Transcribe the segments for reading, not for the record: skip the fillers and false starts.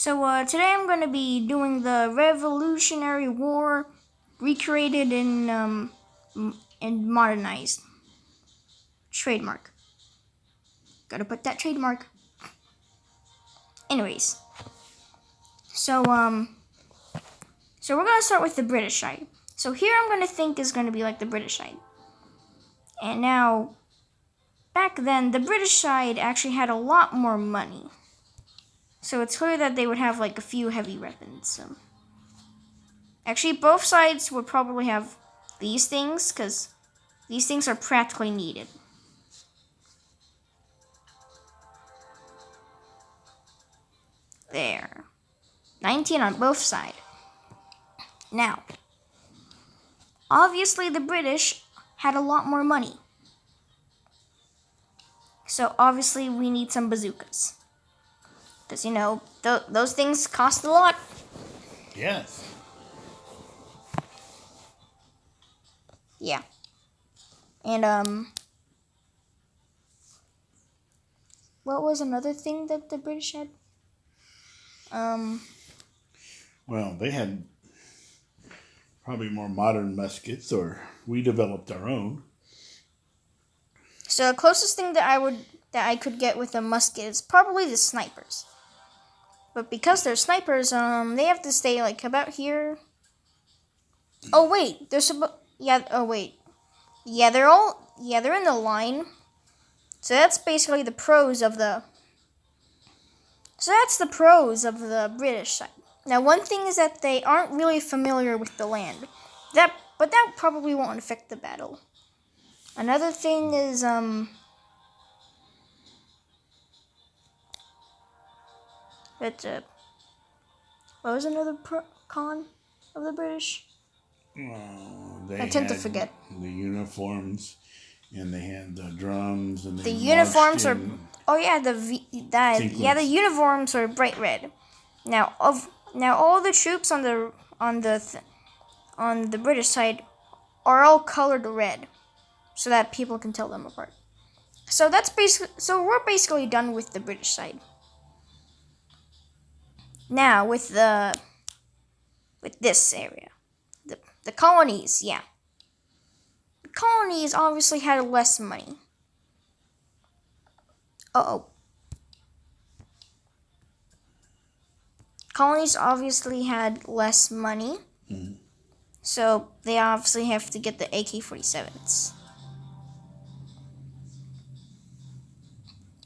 Today I'm going to be doing the Revolutionary War recreated and modernized. Trademark. Gotta put that trademark. Anyways, so so we're gonna start with the British side. So here I'm gonna think is gonna be like the British side. And now, back then, the British side actually had a lot more money. So it's clear that they would have like a few heavy weapons. Actually, both sides would probably have these things, because these things are practically needed. There. 19 on both sides. Now, obviously the British had a lot more money. So obviously we need some bazookas. Because, those things cost a lot. Yes. Yeah. And, what was another thing that the British had? Well, they had probably more modern muskets, or we developed our own. So the closest thing that I could get with a musket is probably the snipers. But because they're snipers, they have to stay like about here. Oh wait, they're in the line. So that's basically the pros of the. So that's the pros of the British side. Now, one thing is that they aren't really familiar with the land. But that probably won't affect the battle. Another thing is what was another con of the British? They I tend to had forget. the uniforms, and they had the drums, and The they uniforms marched are. in Oh yeah, the sequence. uniforms are bright red. Now all the troops on the British side are all colored red, so that people can tell them apart. So we're basically done with the British side. Now with this area, the colonies, yeah. The colonies obviously had less money. Oh. Colonies obviously had less money. Mm-hmm. So they obviously have to get the AK-47s.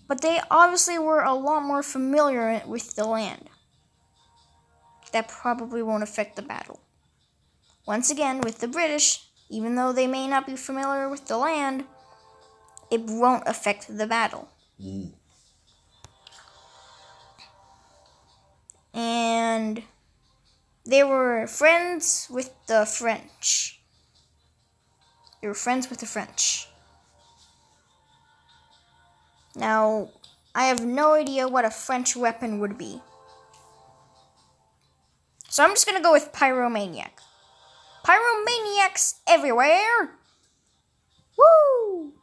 But they obviously were a lot more familiar with the land. That probably won't affect the battle. Once again, with the British, even though they may not be familiar with the land, it won't affect the battle. Mm. And they were friends with the French. They were friends with the French. Now, I have no idea what a French weapon would be. So I'm just gonna go with Pyromaniac. Pyromaniacs everywhere! Woo!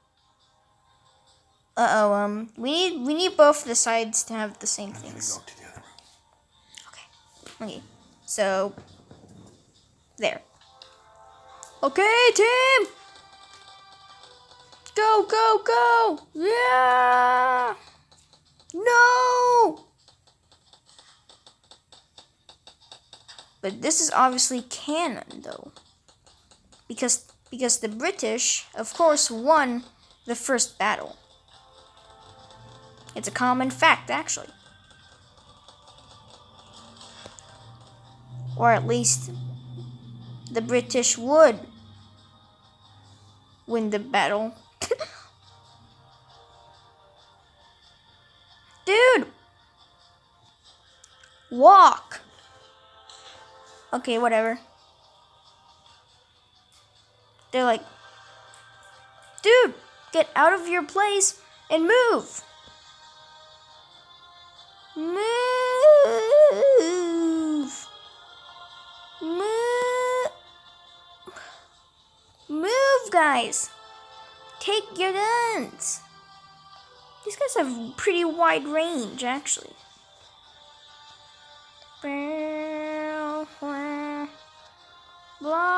We need both the sides to have the same things. Go to the other room. Okay. So there. Okay, team! Go, go, go! Yeah! No! But this is obviously canon, though. Because the British, of course, won the first battle. It's a common fact, actually. Or at least the British would win the battle. Dude! Walk! Okay, whatever. They're like, dude, get out of your place and move! Move! Move! Move, guys! Take your guns! These guys have pretty wide range, actually. Blah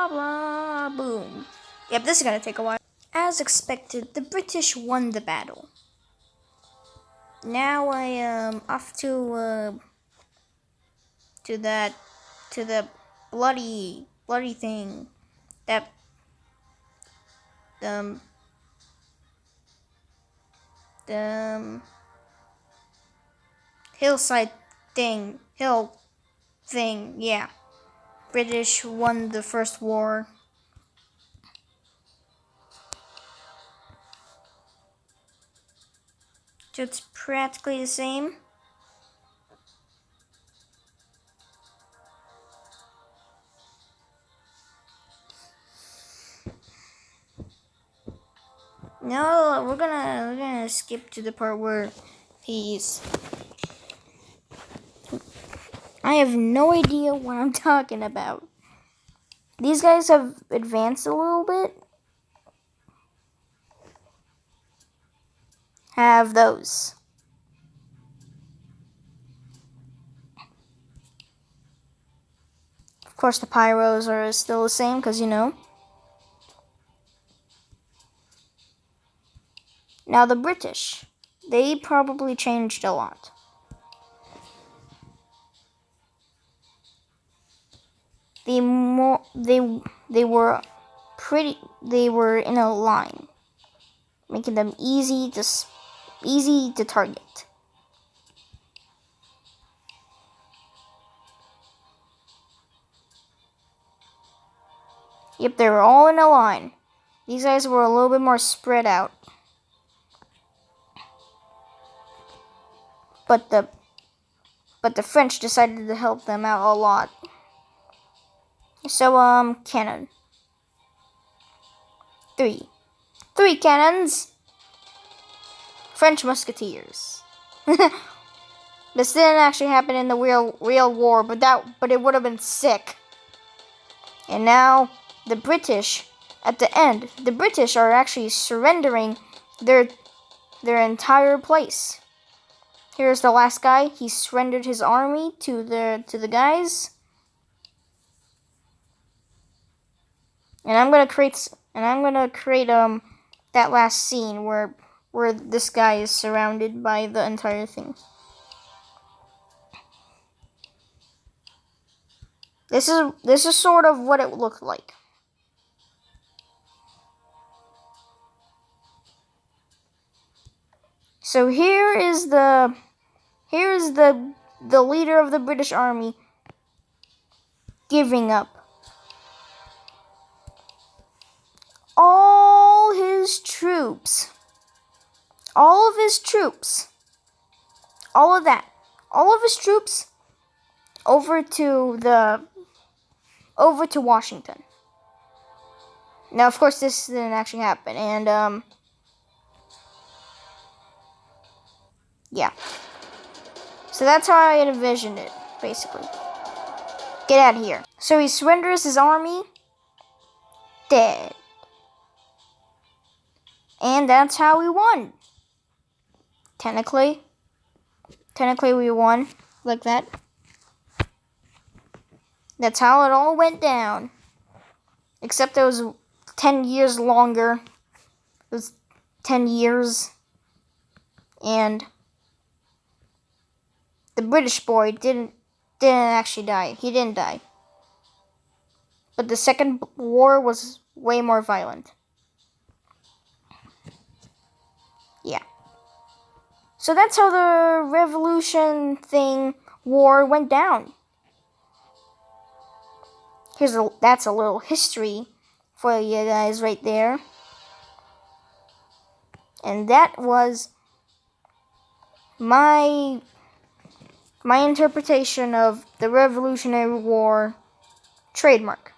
blah boom. Yep, this is gonna take a while. As expected, the British won the battle. Now I am off to the bloody thing, that the hillside hill thing. Yeah, British won the first war. So it's practically the same. No, we're gonna skip to the part where he's. I have no idea what I'm talking about. These guys have advanced a little bit. Have those. Of course, the pyros are still the same because you know. Now the British, they probably changed a lot. They were in a line, making them easy to target. Yep, they were all in a line. These guys were a little bit more spread out. But the French decided to help them out a lot. So, cannon. Three cannons. French musketeers. This didn't actually happen in the real war, but it would have been sick. And now the British, at the end, the British are actually surrendering their entire place. Here's the last guy. He surrendered his army to the guys. And I'm gonna create that last scene where this guy is surrounded by the entire thing. This is sort of what it looked like. So here is the leader of the British Army giving up. All of his troops, all of his troops over to Washington. Now, of course, this didn't actually happen, and yeah. So that's how I envisioned it, basically. Get out of here. So he surrenders his army, dead. And that's how we won. Technically we won like that. That's how it all went down. Except it was 10 years longer. It was 10 years. And the British boy didn't actually die. He didn't die. But the second war was way more violent. Yeah. So that's how the revolution war went down. That's a little history for you guys right there. And that was my interpretation of the Revolutionary War trademark.